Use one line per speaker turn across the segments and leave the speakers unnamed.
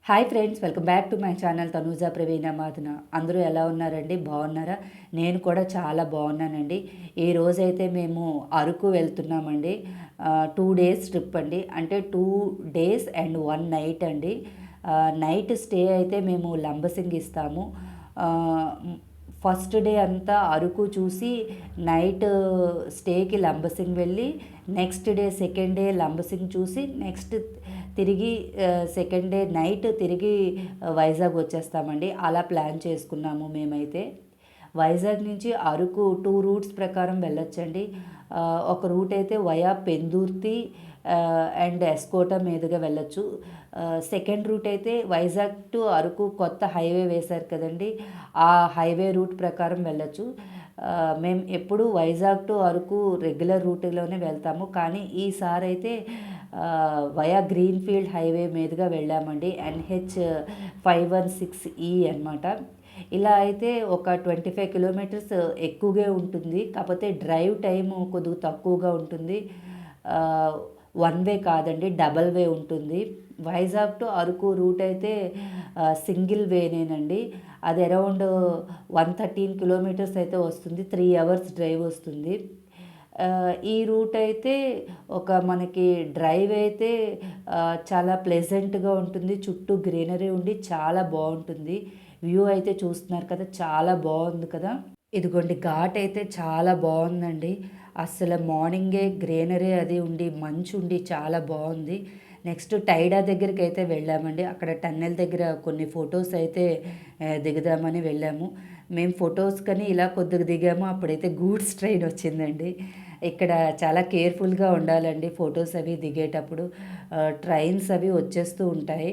Hi friends, welcome back to my channel Tanuja Praveena Madhana. అందరూ ఎలా ఉన్నారండి? బాగున్నారా? నేను కూడా చాలా బాగున్నానండి. ఈ రోజైతే మేము అరకు వెళ్తున్నామండి. 2 days ట్రిప్ అండి. అంటే 2 days అండ్ 1 night అండి. నైట్ స్టే అయితే మేము లంబసింగి ఇస్తాము. ఫస్ట్ డే అంతా అరకు చూసి నైట్ స్టేకి లంబసింగ్ వెళ్ళి next day second day Lambasingi చూసి నెక్స్ట్ తిరిగి సెకండ్ డే నైట్ తిరిగి వైజాగ్ వచ్చేస్తామండి. అలా ప్లాన్ చేసుకున్నాము మేమైతే. వైజాగ్ నుంచి అరకు 2 రూట్స్ ప్రకారం వెళ్ళొచ్చండి. ఒక రూట్ అయితే వయా పెందుర్తి అండ్ ఎస్కోట మీదుగా వెళ్ళొచ్చు. సెకండ్ రూట్ అయితే వైజాగ్ టు అరకు కొత్త హైవే వేశారు కదండి, ఆ హైవే రూట్ ప్రకారం వెళ్ళొచ్చు. మేము ఎప్పుడు వైజాగ్ టు అరకు రెగ్యులర్ రూట్లోనే వెళ్తాము, కానీ ఈసారి అయితే వయా గ్రీన్ఫీల్డ్ హైవే మీదుగా వెళ్ళామండి. NH516E అనమాట. ఇలా అయితే ఒక 25 కిలోమీటర్స్ ఎక్కువగా ఉంటుంది, కాకపోతే డ్రైవ్ టైము కొద్దిగా తక్కువగా ఉంటుంది. 1 వే కాదండి, డబల్ వే ఉంటుంది. వైజాగ్ టు అరకు రూట్ అయితే సింగిల్ వేనేనండి. అది అరౌండ్ 113 కిలోమీటర్స్ అయితే వస్తుంది. 3 hours డ్రైవ్ వస్తుంది. ఈ రూట్ అయితే ఒక మనకి డ్రైవ్ అయితే చాలా ప్లెజెంట్గా ఉంటుంది. చుట్టూ గ్రీనరీ ఉండి చాలా బాగుంటుంది. వ్యూ అయితే చూస్తున్నారు కదా, చాలా బాగుంది కదా. ఇదిగోండి ఘాట్ అయితే చాలా బాగుందండి. అసలు మార్నింగే గ్రీనరీ అది ఉండి మంచు ఉండి చాలా బాగుంది. నెక్స్ట్ టైడా దగ్గరికి అయితే వెళ్ళామండి. అక్కడ టన్నెల్ దగ్గర కొన్ని ఫొటోస్ అయితే దిగుదామని వెళ్ళాము. మేము ఫొటోస్ కానీ ఇలా కొద్దిగా దిగాము. అప్పుడైతే గూడ్స్ ట్రైన్ వచ్చిందండి. ఇక్కడ చాలా కేర్ఫుల్గా ఉండాలండి ఫొటోస్ అవి దిగేటప్పుడు. ట్రైన్స్ అవి వచ్చేస్తూ ఉంటాయి.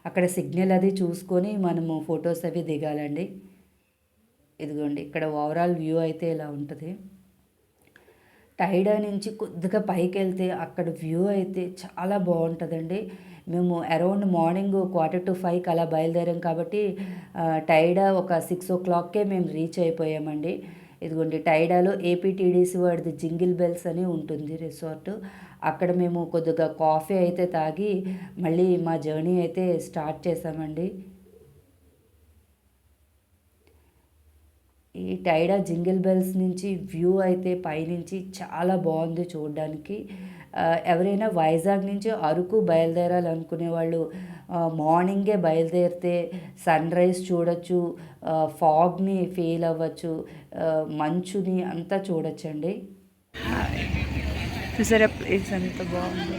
అక్కడ సిగ్నల్ అది చూసుకొని మనము ఫొటోస్ అవి దిగాలండి. ఇదిగోండి ఇక్కడ ఓవరాల్ వ్యూ అయితే ఇలా ఉంటుంది. టైడా నుంచి కొద్దిగా పైకి వెళ్తే అక్కడ వ్యూ అయితే చాలా బాగుంటుందండి. మేము అరౌండ్ మార్నింగ్ 4:45 అలా బయలుదేరాం కాబట్టి టైడా ఒక 6 o'clockకే మేము రీచ్ అయిపోయామండి. ఇదిగోండి టైడాలో ఏపీటీడీసీ వాడిది జింగిల్ బెల్స్ అని ఉంటుంది రిసార్ట్. అక్కడ మేము కొద్దిగా కాఫీ అయితే తాగి మళ్ళీ మా జర్నీ అయితే స్టార్ట్ చేసామండి. ఈ టైడా జింగిల్ బెల్స్ నుంచి వ్యూ అయితే పైనుంచి చాలా బాగుంది చూడడానికి. ఎవరైనా వైజాగ్ నుంచి అరకు బయలుదేరాలనుకునే వాళ్ళు మార్నింగే బయలుదేరితే సన్ రైజ్ చూడొచ్చు, ఫాగ్ని ఫీల్ అవ్వచ్చు, మంచుని అంతా చూడొచ్చండి. చూసారా ప్లేస్ అంత బాగుంది.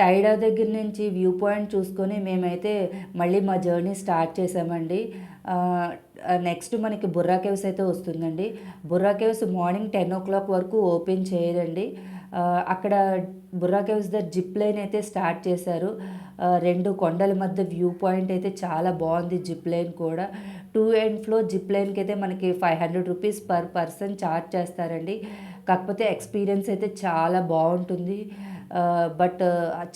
టైడా దగ్గర నుంచి వ్యూ పాయింట్ చూసుకొని మేమైతే మళ్ళీ మా జర్నీ స్టార్ట్ చేసామండి. నెక్స్ట్ మనకి బుర్రా కేవ్స్ అయితే వస్తుందండి. బుర్రా కేవ్స్ మార్నింగ్ 10 o'clock వరకు ఓపెన్ చేయరండి. అక్కడ బుర్రా కేవ్స్ దగ్గర జిప్ లైన్ అయితే స్టార్ట్ చేశారు. 2 కొండల మధ్య వ్యూ పాయింట్ అయితే చాలా బాగుంది. జిప్ లైన్ కూడా టు అండ్ ఫ్లో జిప్ లైన్కి అయితే మనకి 500 రూపీస్ పర్ పర్సన్ ఛార్జ్ చేస్తారండి. కాకపోతే ఎక్స్పీరియన్స్ అయితే చాలా బాగుంటుంది. బట్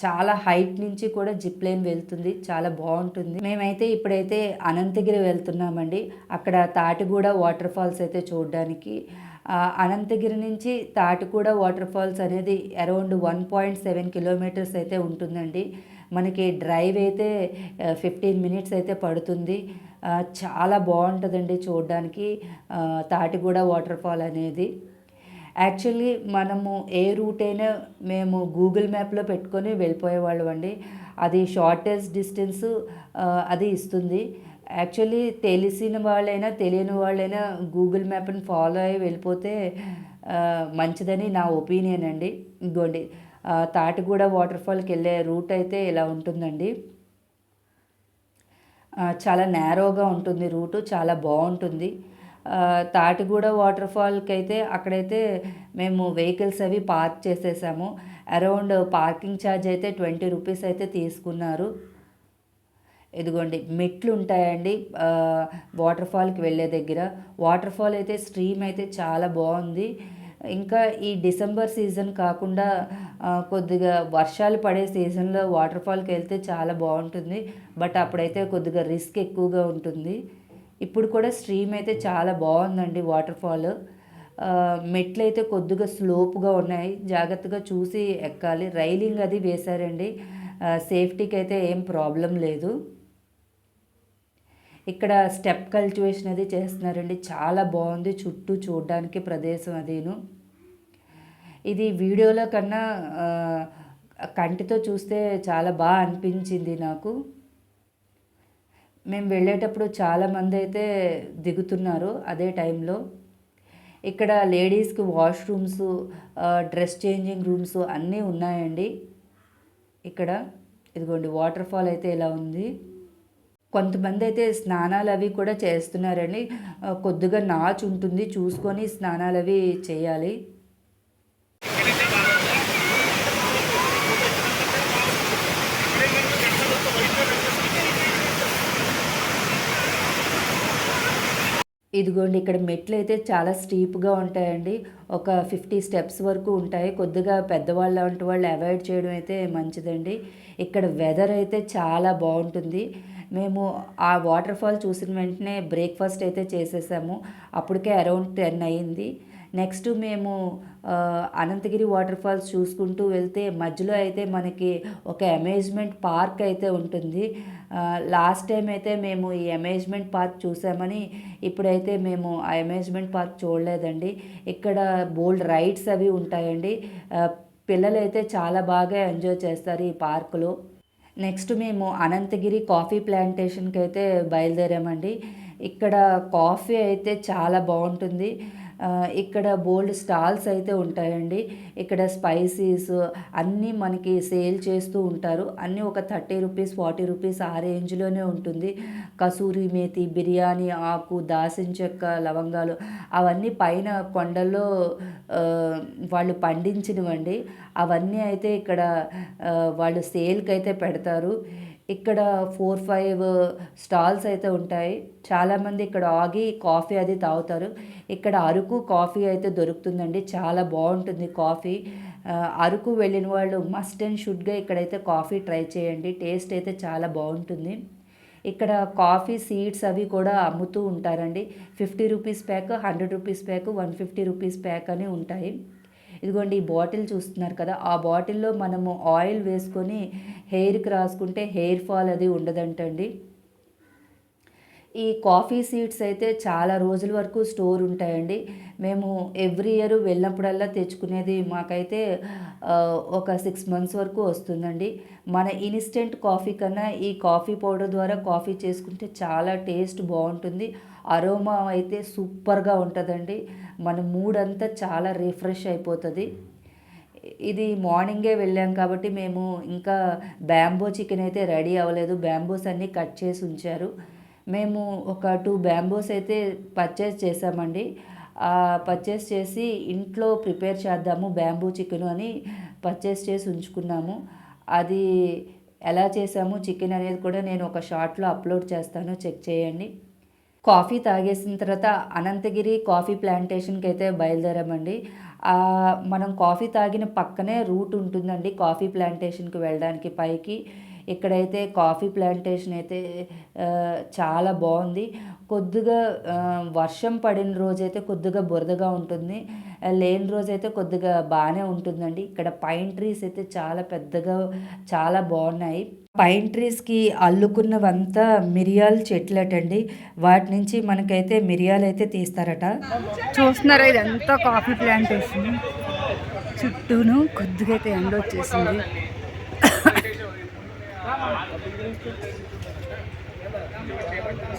చాలా హైట్ నుంచి కూడా జిప్ లైన్ వెళ్తుంది, చాలా బాగుంటుంది. మేమైతే ఇప్పుడైతే అనంతగిరి వెళ్తున్నామండి. అక్కడ తాటిగూడ వాటర్ ఫాల్స్ అయితే చూడడానికి. అనంతగిరి నుంచి తాటిగూడ వాటర్ ఫాల్స్ అనేది అరౌండ్ 1.7 కిలోమీటర్స్ అయితే ఉంటుందండి. మనకి డ్రైవ్ అయితే 15 minutes అయితే పడుతుంది. చాలా బాగుంటుందండి చూడడానికి తాటిగూడ వాటర్ ఫాల్ అనేది. యాక్చువల్లీ మనము ఏ రూట్ అయినా మేము గూగుల్ మ్యాప్లో పెట్టుకొని వెళ్ళిపోయేవాళ్ళం అండి. అది షార్టెస్ట్ డిస్టెన్స్ అది ఇస్తుంది. యాక్చువల్లీ తెలిసిన వాళ్ళైనా తెలియని వాళ్ళైనా గూగుల్ మ్యాప్ని ఫాలో అయ్యి వెళ్ళిపోతే మంచిదని నా ఒపీనియన్ అండి. ఇంకోండి తాటిగూడ వాటర్ ఫాల్కి వెళ్ళే రూట్ అయితే ఇలా ఉంటుందండి. చాలా నేరోగా ఉంటుంది రూటు, చాలా బాగుంటుంది. తాటిగూడ వాటర్ ఫాల్కి అయితే అక్కడైతే మేము వెహికల్స్ అవి పార్క్ చేసేసాము. అరౌండ్ పార్కింగ్ ఛార్జ్ అయితే 20 రూపీస్ అయితే తీసుకున్నారు. ఇదిగోండి మెట్లు ఉంటాయండి వాటర్ ఫాల్కి వెళ్ళే దగ్గర. వాటర్ ఫాల్ అయితే స్ట్రీమ్ అయితే చాలా బాగుంది. ఇంకా ఈ డిసెంబర్ సీజన్ కాకుండా కొద్దిగా వర్షాలు పడే సీజన్లో వాటర్ ఫాల్కి వెళ్తే చాలా బాగుంటుంది. బట్ అప్పుడైతే కొద్దిగా రిస్క్ ఎక్కువగా ఉంటుంది. ఇప్పుడు కూడా స్ట్రీమ్ అయితే చాలా బాగుందండి వాటర్ ఫాల్. మెట్లయితే కొద్దిగా స్లోప్గా ఉన్నాయి, జాగ్రత్తగా చూసి ఎక్కాలి. రైలింగ్ అది వేశారండి, సేఫ్టీకి అయితే ఏం ప్రాబ్లం లేదు. ఇక్కడ స్టెప్ కల్టివేషన్ అది చేస్తున్నారండి, చాలా బాగుంది చుట్టూ చూడడానికి ప్రదేశం అదిను. ఇది వీడియోలో కన్నా కంటితో చూస్తే చాలా బాగా అనిపించింది నాకు. మేము వెళ్ళేటప్పుడు చాలామంది అయితే దిగుతున్నారు అదే టైంలో. ఇక్కడ లేడీస్కి వాష్రూమ్స్, డ్రెస్ చేంజింగ్ రూమ్స్ అన్నీ ఉన్నాయండి. ఇక్కడ ఇదిగోండి వాటర్ ఫాల్ అయితే ఇలా ఉంది. కొంతమంది అయితే స్నానాలు అవి కూడా చేస్తున్నారండి. కొద్దిగా నాచు ఉంటుంది, చూసుకొని స్నానాలు అవి చేయాలి. ఇదిగోండి ఇక్కడ మెట్లు అయితే చాలా స్టీప్గా ఉంటాయండి, ఒక 50 స్టెప్స్ వరకు ఉంటాయి. కొద్దిగా పెద్దవాళ్ళు లాంటి వాళ్ళు అవాయిడ్ చేయడం అయితే మంచిదండి. ఇక్కడ వెదర్ అయితే చాలా బాగుంటుంది. మేము ఆ వాటర్ ఫాల్ చూసిన వెంటనే బ్రేక్ఫాస్ట్ అయితే చేసేసాము, అప్పటికే అరౌండ్ 10 అయ్యింది. నెక్స్ట్ మేము అనంతగిరి వాటర్ ఫాల్స్ చూసుకుంటూ వెళ్తే మధ్యలో అయితే మనకి ఒక అమేజ్మెంట్ పార్క్ అయితే ఉంటుంది. లాస్ట్ టైం అయితే మేము ఈ అమేజ్మెంట్ పార్క్ చూసామని, ఇప్పుడైతే మేము ఆ అమేజ్మెంట్ పార్క్ చూడలేదండి. ఇక్కడ బోల్డ్ రైడ్స్ అవి ఉంటాయండి, పిల్లలైతే చాలా బాగా ఎంజాయ్ చేస్తారు ఈ పార్కులో. నెక్స్ట్ మేము అనంతగిరి కాఫీ ప్లాంటేషన్కి అయితే బయలుదేరామండి. ఇక్కడ కాఫీ అయితే చాలా బాగుంటుంది. ఇక్కడ బోల్డ్ స్టాల్స్ అయితే ఉంటాయండి. ఇక్కడ స్పైసీస్ అన్నీ మనకి సేల్ చేస్తూ ఉంటారు. అన్నీ ఒక 30 రూపీస్ 40 రూపీస్ ఆ రేంజ్లోనే ఉంటుంది. కసూరి మేతి, బిర్యానీ ఆకు, దాల్చిన చెక్క, లవంగాలు అవన్నీ పైన కొండల్లో వాళ్ళు పండించినవండి. అవన్నీ అయితే ఇక్కడ వాళ్ళు సేల్కి అయితే పెడతారు. ఇక్కడ 4-5 స్టాల్స్ అయితే ఉంటాయి. చాలామంది ఇక్కడ ఆగి కాఫీ అది తాగుతారు. ఇక్కడ అరకు కాఫీ అయితే దొరుకుతుందండి, చాలా బాగుంటుంది కాఫీ. అరకు వెళ్ళిన వాళ్ళు మస్ట్ అండ్ షుడ్గా ఇక్కడైతే కాఫీ ట్రై చేయండి, టేస్ట్ అయితే చాలా బాగుంటుంది. ఇక్కడ కాఫీ సీడ్స్ అవి కూడా అమ్ముతూ ఉంటారండి. 50 rupees pack, 100 rupees pack, 150 rupees pack అని ఉంటాయి. ఇదిగోండి ఈ బాటిల్ చూస్తున్నారు కదా, ఆ బాటిల్లో మనము ఆయిల్ వేసుకొని హెయిర్కి రాసుకుంటే హెయిర్ ఫాల్ అది ఉండదంటండి. ఈ కాఫీ సీడ్స్ అయితే చాలా రోజుల వరకు స్టోర్ ఉంటాయండి. మేము ఎవ్రీ ఇయర్ వెళ్ళినప్పుడల్లా తెచ్చుకునేది మాకైతే ఒక 6 మంత్స్ వరకు వస్తుందండి. మన ఇన్స్టెంట్ కాఫీ కన్నా ఈ కాఫీ పౌడర్ ద్వారా కాఫీ చేసుకుంటే చాలా టేస్ట్ బాగుంటుంది. అరోమా అయితే సూపర్గా ఉంటుందండి. మన మూడ్ అంతా చాలా రిఫ్రెష్ అయిపోతుంది. ఇది మార్నింగే వెళ్ళాం కాబట్టి మేము ఇంకా బ్యాంబో చికెన్ అయితే రెడీ అవ్వలేదు, బ్యాంబోస్ అన్నీ కట్ చేసి ఉంచారు. మేము ఒక 2 బ్యాంబోస్ అయితే పర్చేస్ చేసామండి. పర్చేస్ చేసి ఇంట్లో ప్రిపేర్ చేద్దాము బ్యాంబూ చికెన్ అని పర్చేస్ చేసి ఉంచుకున్నాము. అది ఎలా చేసాము చికెన్ అనేది కూడా నేను ఒక షార్ట్లో అప్లోడ్ చేస్తాను, చెక్ చేయండి. కాఫీ తాగేసిన తర్వాత అనంతగిరి కాఫీ ప్లాంటేషన్కి అయితే బయలుదేరామండి. మనం కాఫీ తాగిన పక్కనే రూట్ ఉంటుందండి కాఫీ ప్లాంటేషన్కి వెళ్ళడానికి పైకి. ఇక్కడైతే కాఫీ ప్లాంటేషన్ అయితే చాలా బాగుంది. కొద్దిగా వర్షం పడిన రోజైతే కొద్దిగా బురదగా ఉంటుంది, లేని రోజైతే కొద్దిగా బాగానే ఉంటుందండి. ఇక్కడ పైన్ ట్రీస్ అయితే చాలా పెద్దగా చాలా బాగున్నాయి. పైన్ ట్రీస్కి అల్లుకున్నవంతా మిరియాల చెట్లటండి, వాటి నుంచి మనకైతే మిరియాలు అయితే తీస్తారట. చూస్తున్నారా ఇదంతా కాఫీ ప్లాంటేషన్, చుట్టూను కొద్దిగా అయితే ఎండ వచ్చేసింది.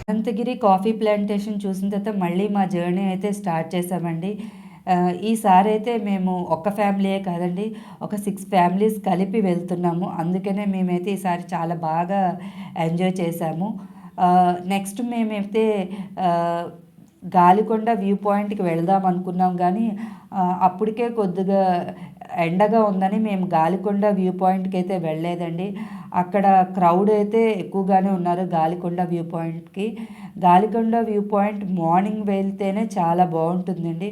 అనంతగిరి కాఫీ ప్లాంటేషన్ చూసిన తర్వాత మళ్ళీ మా జర్నీ అయితే స్టార్ట్ చేసామండి. ఈసారి అయితే మేము ఒక ఫ్యామిలీయే కాదండి, ఒక 6 ఫ్యామిలీస్ కలిపి వెళ్తున్నాము. అందుకనే మేమైతే ఈసారి చాలా బాగా ఎంజాయ్ చేసాము. నెక్స్ట్ మేమైతే గాలికొండ వ్యూ పాయింట్కి వెళ్దాం అనుకున్నాం, కానీ అప్పటికే కొద్దిగా ఎండగా ఉందని మేము గాలికొండ వ్యూ పాయింట్కి అయితే వెళ్ళలేదండి. అక్కడ క్రౌడ్ అయితే ఎక్కువగానే ఉన్నారు గాలికొండ వ్యూ పాయింట్కి. గాలికొండ వ్యూ పాయింట్ మార్నింగ్ వెళ్తేనే చాలా బాగుంటుందండి.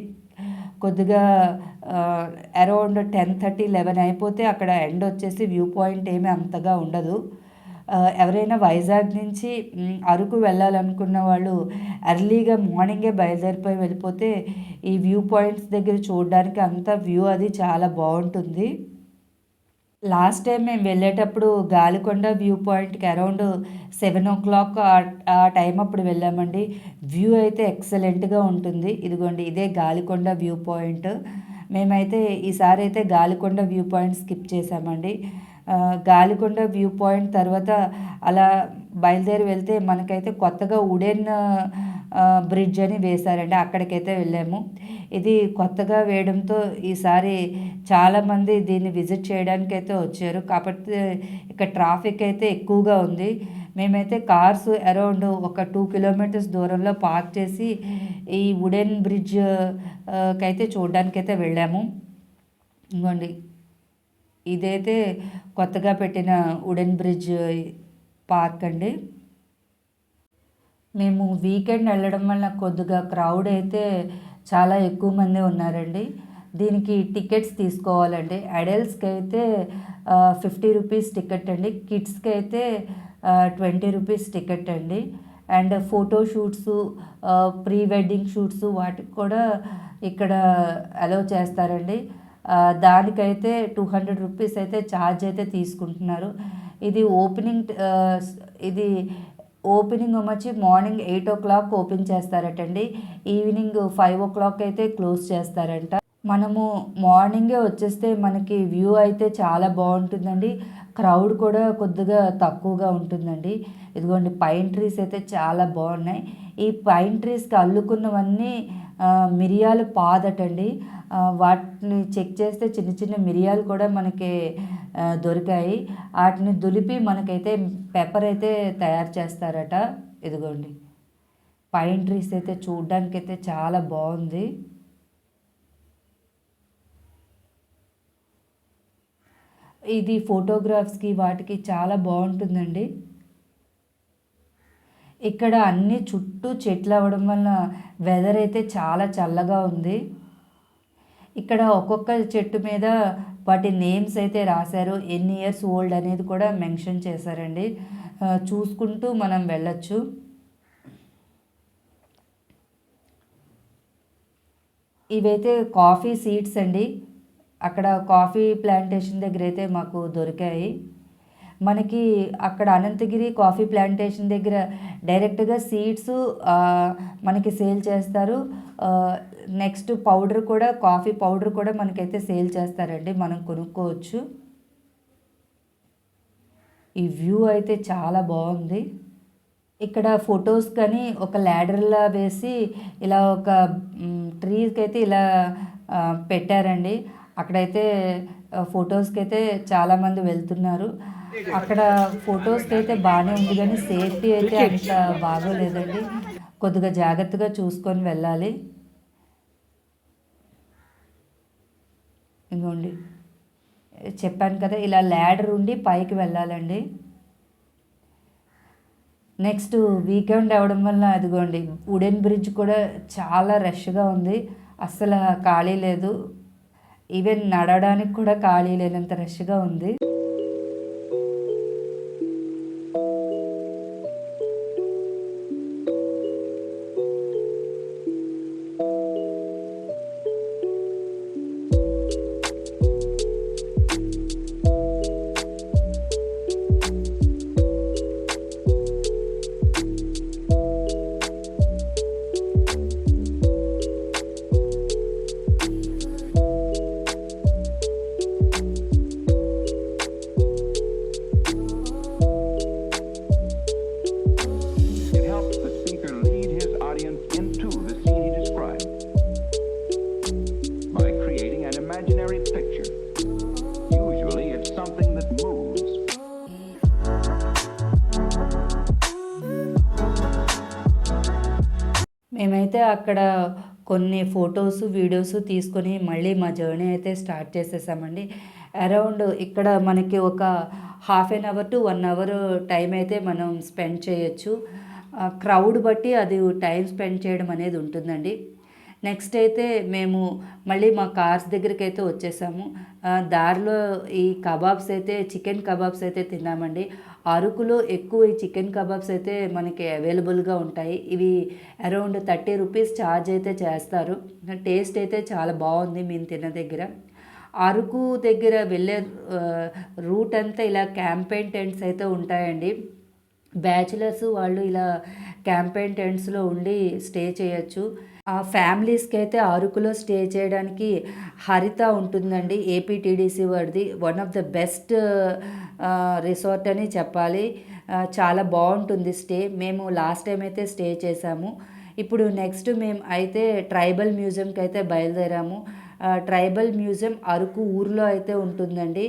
కొద్దిగా అరౌండ్ 10:30, 11 అయిపోతే అక్కడ ఎండ్ వచ్చేసి వ్యూ పాయింట్ ఏమీ అంతగా ఉండదు. ఎవరైనా వైజాగ్ నుంచి అరకు వెళ్ళాలనుకున్న వాళ్ళు ఎర్లీగా మార్నింగే బయలుదేరిపోయి వెళ్ళిపోతే ఈ వ్యూ పాయింట్స్ దగ్గర చూడడానికి అంతా వ్యూ అది చాలా బాగుంటుంది. లాస్ట్ టైం మేము వెళ్ళేటప్పుడు గాలికొండ వ్యూ పాయింట్కి అరౌండ్ 7 o'clock ఆ టైం అప్పుడు వెళ్ళామండి. వ్యూ అయితే ఎక్సలెంట్గా ఉంటుంది. ఇదిగోండి ఇదే గాలికొండ వ్యూ పాయింట్. మేమైతే ఈసారి అయితే గాలికొండ వ్యూ పాయింట్ స్కిప్ చేసామండి. గాలికొండ వ్యూ పాయింట్ తర్వాత అలా బయలుదేరి వెళ్తే మనకైతే కొత్తగా వుడెన్ బ్రిడ్జ్ అని వేశారండి. అక్కడికైతే వెళ్ళాము. ఇది కొత్తగా వేయడంతో ఈసారి చాలామంది దీన్ని విజిట్ చేయడానికైతే వచ్చారు. కాకపోతే ఇక్కడ ట్రాఫిక్ అయితే ఎక్కువగా ఉంది. మేమైతే కార్స్ అరౌండ్ ఒక 2 kilometers దూరంలో పార్క్ చేసి ఈ వుడెన్ బ్రిడ్జ్ కైతే చూడడానికైతే వెళ్ళాము. ఇంకోండి ఇదైతే కొత్తగా పెట్టిన వుడెన్ బ్రిడ్జ్ పార్క్ అండి. మేము వీకెండ్ వెళ్ళడం వల్ల కొద్దిగా క్రౌడ్ అయితే చాలా ఎక్కువ మంది ఉన్నారండి. దీనికి టికెట్స్ తీసుకోవాలండి. అడల్ట్స్కి అయితే 50 రూపీస్ టికెట్ అండి. కిడ్స్కి అయితే 20 రూపీస్ టికెట్ అండి. And photo shoots, pre wedding shoots వాటికి కూడా ఇక్కడ అలౌ చేస్తారండి. దానికైతే 200 రూపీస్ అయితే ఛార్జ్ అయితే తీసుకుంటున్నారు. ఇది ఓపెనింగ్ వచ్చి morning 8 o'clock open చేస్తారటండి. Evening 5 o'clock అయితే క్లోజ్ చేస్తారంట. మనము మార్నింగే వచ్చేస్తే మనకి వ్యూ అయితే చాలా బాగుంటుందండి. క్రౌడ్ కూడా కొద్దిగా తక్కువగా ఉంటుందండి. ఇదిగోండి పైన్ ట్రీస్ అయితే చాలా బాగున్నాయి. ఈ పైన్ ట్రీస్కి అల్లుకున్నవన్నీ మిరియాల పాదటండి. వాటిని చెక్ చేస్తే చిన్న చిన్న మిరియాలు కూడా మనకి దొరికాయి. వాటిని దులిపి మనకైతే పెప్పర్ అయితే తయారు చేస్తారట. ఇదిగోండి పైన్ ట్రీస్ అయితే చూడ్డానికైతే చాలా బాగుంది. ఇది ఫోటోగ్రాఫ్స్కి వాటికి చాలా బాగుంటుందండి. ఇక్కడ అన్ని చుట్టూ చెట్లు అవ్వడం వల్ల వెదర్ అయితే చాలా చల్లగా ఉంది. ఇక్కడ ఒక్కొక్క చెట్టు మీద వాటి నేమ్స్ అయితే రాశారు. ఎన్ని ఇయర్స్ ఓల్డ్ అనేది కూడా మెన్షన్ చేశారండి. చూసుకుంటూ మనం వెళ్ళొచ్చు. ఇవైతే కాఫీ సీడ్స్ అండి. అక్కడ కాఫీ ప్లాంటేషన్ దగ్గర అయితే మాకు దొరికాయి. మనకి అక్కడ అనంతగిరి కాఫీ ప్లాంటేషన్ దగ్గర డైరెక్ట్గా సీడ్స్ మనకి సేల్ చేస్తారు. నెక్స్ట్ పౌడర్ కూడా, కాఫీ పౌడర్ కూడా మనకైతే సేల్ చేస్తారండి. మనం కొనుక్కోవచ్చు. ఈ వ్యూ అయితే చాలా బాగుంది. ఇక్కడ ఫొటోస్ కానీ ఒక ల్యాడర్లా వేసి ఇలా ఒక ట్రీకి అయితే ఇలా పెట్టారండి. అక్కడైతే ఫొటోస్కి అయితే చాలామంది వెళ్తున్నారు. అక్కడ ఫొటోస్కి అయితే బాగానే ఉంది కానీ సేఫ్టీ అయితే అంత బాగోలేదండి. కొద్దిగా జాగ్రత్తగా చూసుకొని వెళ్ళాలి. ఇంకోండి చెప్పాను కదా, ఇలా ల్యాడర్ ఉండి పైకి వెళ్ళాలండి. నెక్స్ట్ వీకెండ్ అవ్వడం వల్ల అదిగోండి వుడెన్ బ్రిడ్జ్ కూడా చాలా రష్గా ఉంది. అస్సలు ఖాళీ లేదు. ఈవెన్ నడవడానికి కూడా ఖాళీ లేనంత రష్గా ఉంది. మేమైతే అక్కడ కొన్ని ఫొటోస్, వీడియోస్ తీసుకొని మళ్ళీ మా జర్నీ అయితే స్టార్ట్ చేసేసామండి. అరౌండ్ ఇక్కడ మనకి ఒక 1/2 hour to 1 hour టైం అయితే మనం స్పెండ్ చేయొచ్చు. క్రౌడ్ బట్టి అది టైం స్పెండ్ చేయడం అనేది ఉంటుందండి. నెక్స్ట్ అయితే మేము మళ్ళీ మా కార్స్ దగ్గరికి వచ్చేసాము. దారిలో ఈ కబాబ్స్ అయితే చికెన్ కబాబ్స్ అయితే తిన్నామండి. అరకులో ఎక్కువ ఈ చికెన్ కబాబ్స్ అయితే మనకి అవైలబుల్గా ఉంటాయి. ఇవి అరౌండ్ 30 రూపీస్ ఛార్జ్ అయితే చేస్తారు. టేస్ట్ అయితే చాలా బాగుంది మేము తిన్న దగ్గర. అరకు దగ్గర వెళ్ళే రూట్ అంతా ఇలా క్యాంపెయిన్ టెంట్స్ అయితే ఉంటాయండి. బ్యాచిలర్స్ వాళ్ళు ఇలా క్యాంపెయిన్ టెంట్స్లో ఉండి స్టే చేయొచ్చు. ఆ ఫ్యామిలీస్కి అయితే అరకులో స్టే చేయడానికి హరిత ఉంటుందండి, ఏపీటీడీసీ వాడిది. One of the best resort అని చెప్పాలి. చాలా బాగుంటుంది స్టే. మేము లాస్ట్ టైం అయితే స్టే చేసాము. ఇప్పుడు నెక్స్ట్ మేము అయితే ట్రైబల్ మ్యూజియంకి అయితే బయలుదేరాము. ట్రైబల్ మ్యూజియం అరకు ఊర్లో అయితే ఉంటుందండి.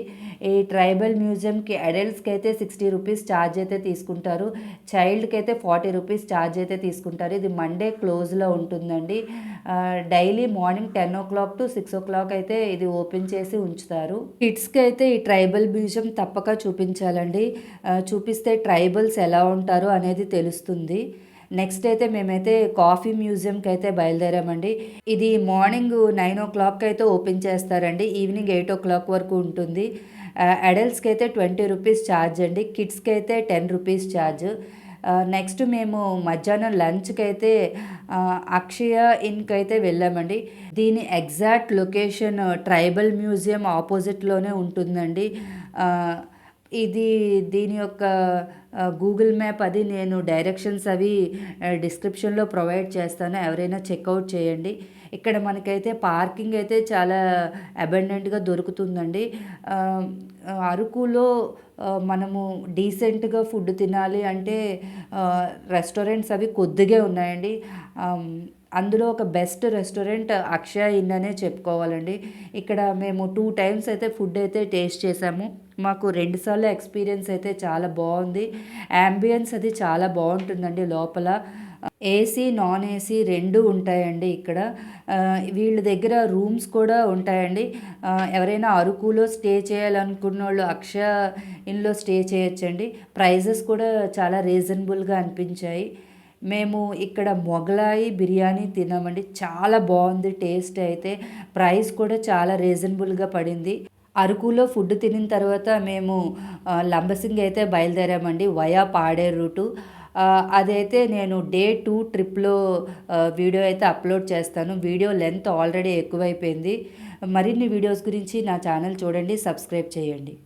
ఈ ట్రైబల్ మ్యూజియంకి అడల్ట్స్కి అయితే 60 రూపీస్ ఛార్జ్ అయితే తీసుకుంటారు. చైల్డ్కి అయితే 40 రూపీస్ ఛార్జ్ అయితే తీసుకుంటారు. ఇది మండే క్లోజ్లో ఉంటుందండి. Daily morning 10 o'clock to 6 o'clock అయితే ఇది ఓపెన్ చేసి ఉంచుతారు. కిడ్స్కి అయితే ఈ ట్రైబల్ మ్యూజియం తప్పక చూపించాలండి. చూపిస్తే ట్రైబల్స్ ఎలా ఉంటారు అనేది తెలుస్తుంది. నెక్స్ట్ అయితే మేమైతే కాఫీ మ్యూజియంకి అయితే బయలుదేరామండి. ఇది మార్నింగ్ 9 o'clock అయితే ఓపెన్ చేస్తారండి. ఈవినింగ్ 8 o'clock వరకు ఉంటుంది. అడల్ట్స్కి అయితే 20 రూపీస్ ఛార్జ్ అండి. కిడ్స్కి అయితే 10 రూపీస్ ఛార్జ్. నెక్స్ట్ మేము మధ్యాహ్నం లంచ్కి అయితే అక్షయ ఇన్కి అయితే వెళ్ళామండి. దీని ఎగ్జాక్ట్ లొకేషన్ ట్రైబల్ మ్యూజియం ఆపోజిట్లోనే ఉంటుందండి. దీని యొక్క గూగుల్ మ్యాప్ అది నేను డైరెక్షన్స్ అవి డిస్క్రిప్షన్లో ప్రొవైడ్ చేస్తాను, ఎవరైనా చెక్అవుట్ చేయండి. ఇక్కడ మనకైతే పార్కింగ్ అయితే చాలా అబండెంట్గా దొరుకుతుందండి. అరకులో మనము డీసెంట్గా ఫుడ్ తినాలి అంటే రెస్టారెంట్స్ అవి కొద్దిగా ఉన్నాయండి. అందులో ఒక బెస్ట్ రెస్టారెంట్ అక్షయ ఇన్ అనే చెప్పుకోవాలండి. ఇక్కడ మేము 2 times అయితే ఫుడ్ అయితే టేస్ట్ చేసాము. మాకు 2 సార్లు ఎక్స్పీరియన్స్ అయితే చాలా బాగుంది. యాంబియన్స్ అది చాలా బాగుంటుందండి. లోపల ఏసీ నాన్ ఏసీ 2 ఉంటాయండి. ఇక్కడ వీళ్ళ దగ్గర రూమ్స్ కూడా ఉంటాయండి. ఎవరైనా అరకులో స్టే చేయాలనుకున్న వాళ్ళు అక్షయ ఇన్లో స్టే చేయొచ్చండి. ప్రైజెస్ కూడా చాలా రీజనబుల్గా అనిపించాయి. మేము ఇక్కడ మొగలాయి బిర్యానీ తిన్నామండి. చాలా బాగుంది టేస్ట్ అయితే. ప్రైస్ కూడా చాలా రీజనబుల్గా పడింది. అరకులో ఫుడ్ తినిన తర్వాత మేము లంబసింగి అయితే బయలుదేరామండి వయా పాడేరు రూటు. అదైతే నేను డే 2 ట్రిప్లో వీడియో అయితే అప్లోడ్ చేస్తాను. వీడియో లెంత్ ఆల్రెడీ ఎక్కువైపోయింది. మరిన్ని వీడియోస్ గురించి నా ఛానల్ చూడండి, సబ్స్క్రైబ్ చేయండి.